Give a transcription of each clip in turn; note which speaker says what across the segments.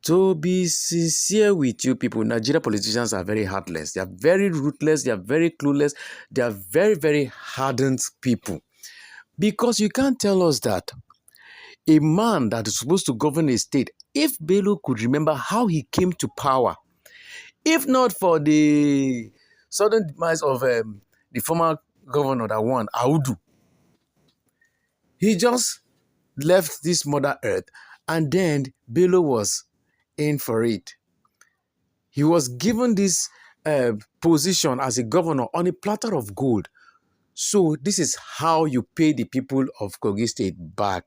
Speaker 1: To be sincere with you people, Nigeria politicians are very heartless. They are very ruthless. They are very clueless. They are very, very hardened people. Because you can't tell us that a man that is supposed to govern a state, if Bello could remember how he came to power, if not for the sudden demise of the former governor that won, Audu, he just left this mother earth and then Bello was in for it. He was given this position as a governor on a platter of gold. So this is how you pay the people of Kogi State back.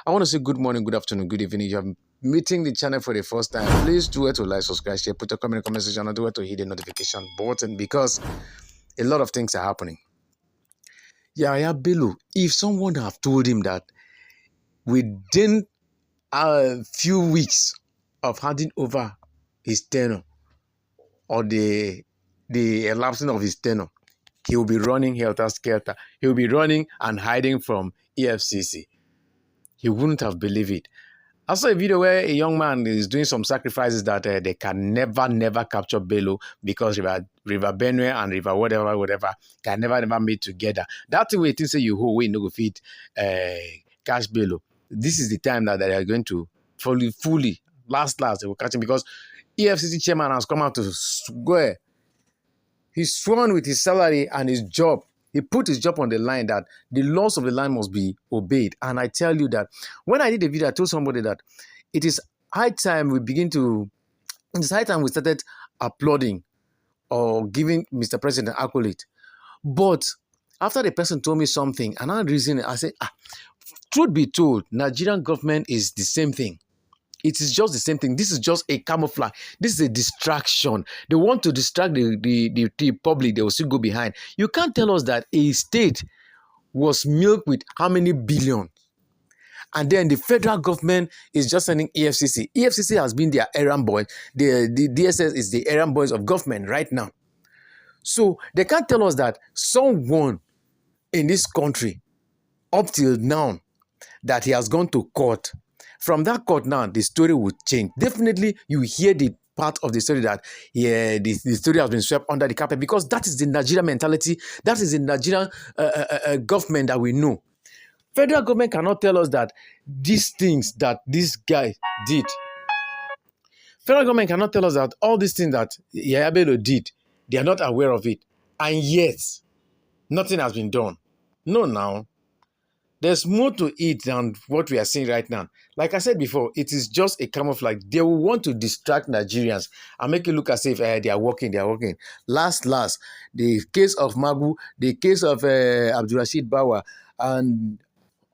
Speaker 1: I want to say good morning, good afternoon, good evening. You are meeting the channel for the first time. Please do it to like, subscribe, share, put a comment in the comment section, and do it to hit the notification button because a lot of things are happening. Yaya Bello, if someone have told him that within a few weeks of handing over his tenure or the elapsing of his tenure, he will be running helter-skelter. He will be running and hiding from EFCC. He wouldn't have believed it. I saw a video where a young man is doing some sacrifices that they can never capture Bello because River Benue and River whatever can never meet together. That's the way things say you who no go fit catch Bello. This is the time that they are going to fully last they will catch him because EFCC chairman has come out to swear. He's sworn with his salary and his job. He put his job on the line that the laws of the land must be obeyed. And I tell you that when I did the video, I told somebody that it is high time we started applauding or giving Mr. President accolade. But after the person told me something and I reasoned, I said, truth be told, Nigerian government is the same thing. It is just the same thing. This is just a camouflage. This is a distraction. They want to distract the public. They will still go behind. You can't tell us that a state was milked with how many billions. And then the federal government is just sending EFCC. EFCC has been their errand boy. The DSS is the errand boys of government right now. So they can't tell us that someone in this country up till now that he has gone to court. From that court now, the story would change. Definitely, you hear the part of the story that the story has been swept under the carpet because that is the Nigerian mentality. That is the Nigerian government that we know. Federal government cannot tell us that these things that this guy did. Federal government cannot tell us that all these things that Yaya Bello did, they are not aware of it. And yet, nothing has been done. No, now. There's more to it than what we are seeing right now. Like I said before, it is just a camouflage. They will want to distract Nigerians and make it look as if they are working. Last, the case of Magu, the case of Abdurrashid Bawa, and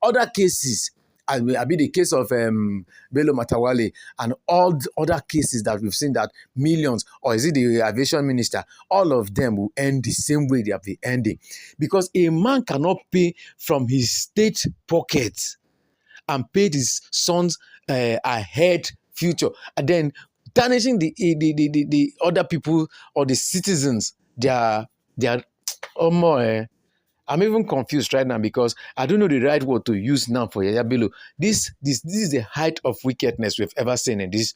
Speaker 1: other cases, I mean the case of Bello Matawale and all the other cases that we've seen that millions, or is it the aviation minister, all of them will end the same way they have been ending. Because a man cannot pay from his state pockets and pay his sons ahead future and then tarnishing the other people or the citizens. They are I'm even confused right now because I don't know the right word to use now for Yaya Bello. This is the height of wickedness we've ever seen in these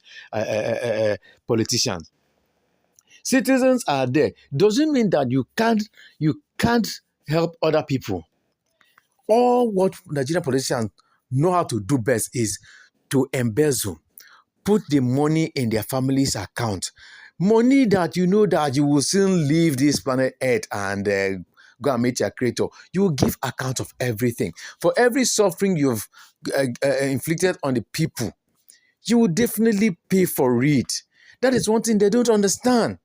Speaker 1: politicians. Citizens are there. Doesn't mean that you can't help other people. All what Nigerian politicians know how to do best is to embezzle, put the money in their family's account. Money that you know that you will soon leave this planet Earth and go and meet your creator. You will give account of everything. For every suffering you've inflicted on the people, you will definitely pay for it. That is one thing they don't understand.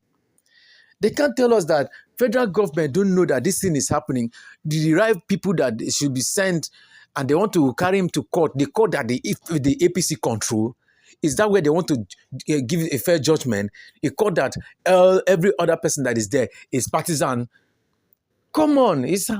Speaker 1: They can't tell us that federal government don't know that this thing is happening. The right people that should be sent and they want to carry him to court, the court that the APC control, is that where they want to give a fair judgment? A court that every other person that is there is partisan. Come on, it's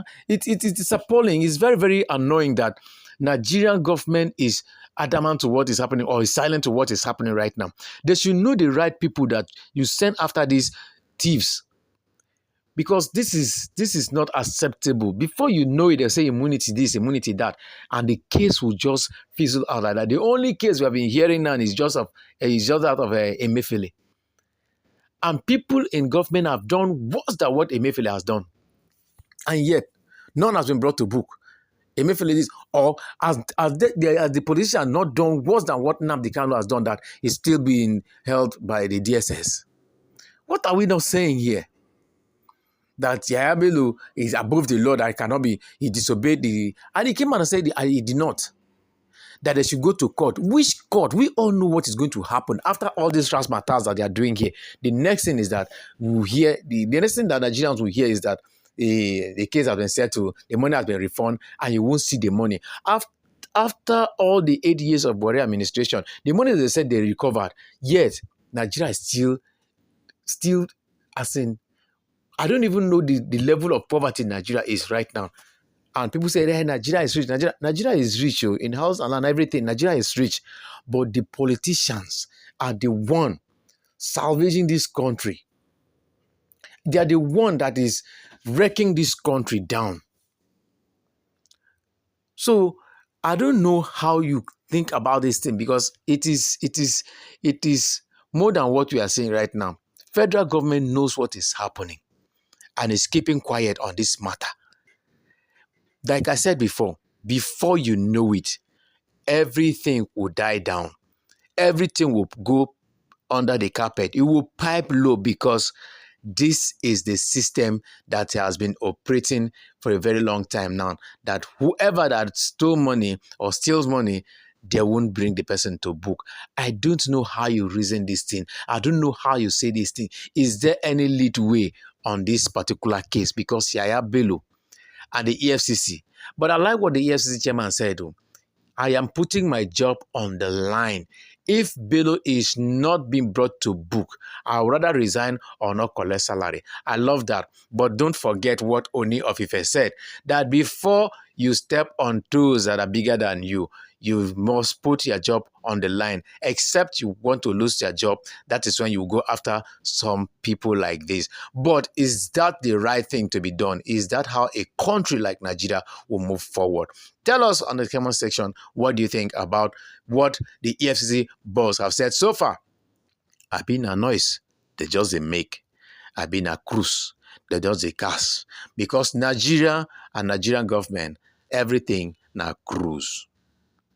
Speaker 1: appalling. It's very, very annoying that Nigerian government is adamant to what is happening or is silent to what is happening right now. They should know the right people that you send after these thieves. because this is not acceptable. Before you know it, they say immunity this, immunity that, and the case will just fizzle out like that. The only case we have been hearing now is just out of Emefiele, and people in government have done worse than what Emefiele has done, and yet none has been brought to book. Emefiele is, or as the politician not done worse than what Nnamdi Kanu has done, that is still being held by the DSS. What are we not saying here? That Yahya Bello is above the law, that it cannot be, he disobeyed and he came out and said he did not. That they should go to court. Which court? We all know what is going to happen after all these razzmatazz that they are doing here. The next thing is that we'll hear, the next thing that Nigerians will hear is that the case has been settled, the money has been refunded, and you won't see the money. After all the 8 years of Buhari administration, the money they said they recovered, yet Nigeria is still, as in, I don't even know the level of poverty Nigeria is right now. And people say, hey, Nigeria is rich. Nigeria is rich, oh, in house and land, everything. Nigeria is rich. But the politicians are the one salvaging this country. They are the one that is wrecking this country down. So I don't know how you think about this thing, because it is more than what we are saying right now. Federal government knows what is happening and is keeping quiet on this matter. Like I said before you know it, everything will die down. Everything will go under the carpet. It will pipe low, because this is the system that has been operating for a very long time now. That whoever that stole money or steals money, they won't bring the person to book. I don't know how you reason this thing. I don't know how you say this thing. Is there any lead way on this particular case? Because Yahya Bello and the EFCC. But I like what the EFCC chairman said, though. I am putting my job on the line. If Bello is not being brought to book, I would rather resign or not collect salary. I love that. But don't forget what Oni of Ife said, that before you step on toes that are bigger than you must put your job on the line. Except you want to lose your job, that is when you go after some people like this. But is that the right thing to be done? Is that how a country like Nigeria will move forward? Tell us on the comment section, what do you think about what the EFCC boss have said so far? I've been a noise, they just a make. I've been a cruise, they just a cast. Because Nigeria and Nigerian government, everything now cruise.